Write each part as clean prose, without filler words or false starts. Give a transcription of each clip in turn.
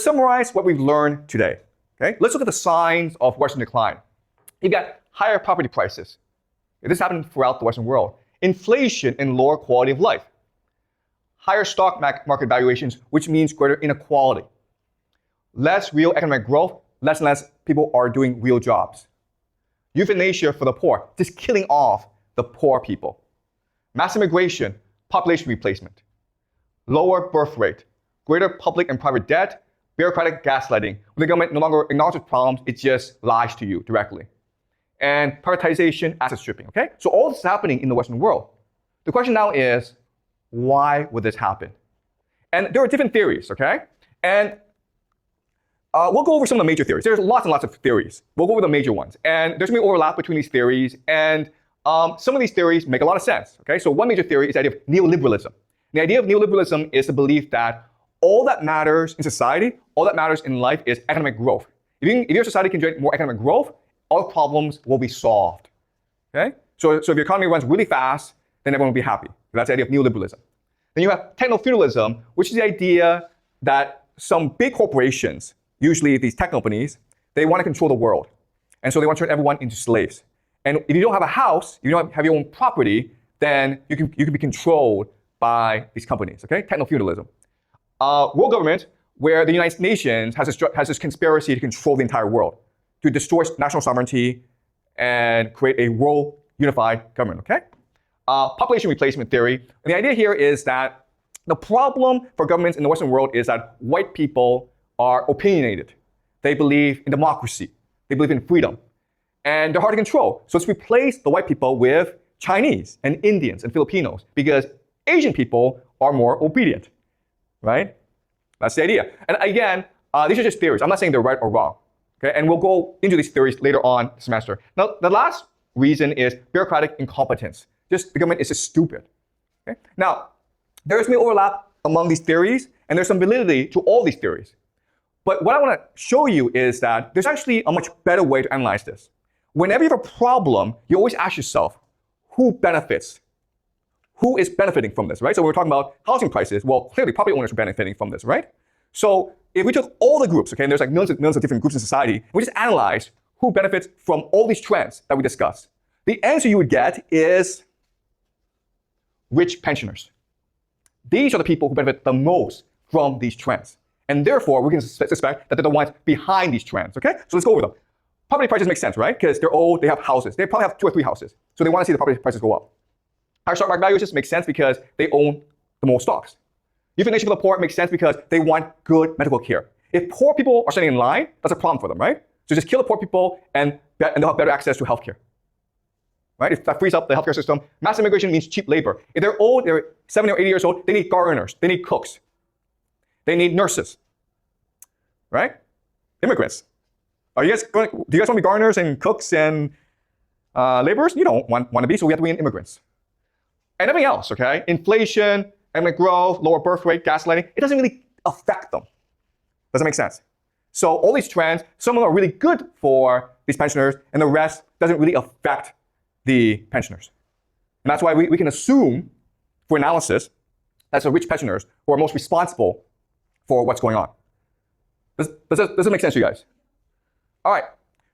Summarize what we've learned today. Okay? Let's look at the signs of Western decline. You've got higher property prices. This happened throughout the Western world. Inflation and lower quality of life. Higher stock market valuations, which means greater inequality. Less real economic growth, less and less people are doing real jobs. Euthanasia for the poor, just killing off the poor people. Mass immigration, population replacement. Lower birth rate, greater public and private debt, bureaucratic gaslighting. When the government no longer acknowledges problems, it just lies to you directly. And privatization, asset stripping, okay? So all this is happening in the Western world. The question now is, why would this happen? And there are different theories, okay? And we'll go over some of the major theories. There's lots and lots of theories. We'll go over the major ones. And there's going to be overlap between these theories. And some of these theories make a lot of sense, okay? So one major theory is the idea of neoliberalism. The idea of neoliberalism is the belief that all that matters in society, all that matters in life is economic growth. If your society can generate more economic growth, all problems will be solved, okay? So if your economy runs really fast, then everyone will be happy. That's the idea of neoliberalism. Then you have techno-feudalism, which is the idea that some big corporations, usually these tech companies, they want to control the world. And so they want to turn everyone into slaves. And if you don't have a house, if you don't have your own property, then you can be controlled by these companies, okay? Techno-feudalism. World government, where the United Nations has this conspiracy to control the entire world, to destroy national sovereignty and create a world unified government, okay? Population replacement theory. And the idea here is that the problem for governments in the Western world is that white people are opinionated. They believe in democracy. They believe in freedom. And they're hard to control. So let's replace the white people with Chinese and Indians and Filipinos because Asian people are more obedient, right? That's the idea. And again, these are just theories. I'm not saying they're right or wrong. Okay? And we'll go into these theories later on the semester. Now, the last reason is bureaucratic incompetence. Just the government is just stupid. Okay? Now, there's no overlap among these theories, and there's some validity to all these theories. But what I want to show you is that there's actually a much better way to analyze this. Whenever you have a problem, you always ask yourself, who benefits? Who is benefiting from this, right? So we're talking about housing prices. Well, clearly, property owners are benefiting from this, right? So if we took all the groups, okay, and there's like millions of different groups in society, and we just analyzed who benefits from all these trends that we discussed, the answer you would get is rich pensioners. These are the people who benefit the most from these trends. And therefore, we can suspect that they're the ones behind these trends, okay? So let's go over them. Property prices make sense, right? Because they're old, they have houses. They probably have 2 or 3 houses. So they want to see the property prices go up. Higher stock market valuations make sense because they own the most stocks. Euthanasia for the poor makes sense because they want good medical care. If poor people are standing in line, that's a problem for them, right? So just kill the poor people and they'll have better access to healthcare. Right? If that frees up the healthcare system, mass immigration means cheap labor. If they're old, they're 70 or 80 years old, they need gardeners, they need cooks, they need nurses, right? Immigrants. Do you guys want to be gardeners and cooks and laborers? You don't want to be, so we have to be immigrants. And everything else, okay? Inflation, economic growth, lower birth rate, gaslighting, it doesn't really affect them. Does that make sense? So all these trends, some of them are really good for these pensioners, and the rest doesn't really affect the pensioners. And that's why we can assume, for analysis, that's the rich pensioners who are most responsible for what's going on. Does it make sense to you guys? All right,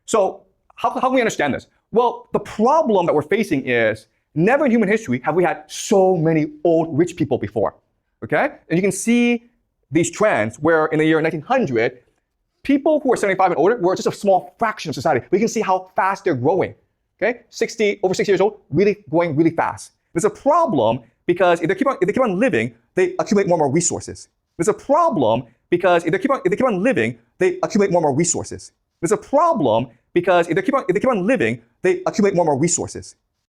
so how can we understand this? Well, the problem that we're facing is never in human history have we had so many old rich people before, okay? And you can see these trends where in the year 1900, people who are 75 and older were just a small fraction of society. We can see how fast they're growing, okay? Over 60 years old, really growing really fast. There's a problem because if they keep on living, they accumulate more and more resources. There's a problem because if they keep on living, they accumulate more and more resources. There's a problem because if they keep on living, they accumulate more and more resources.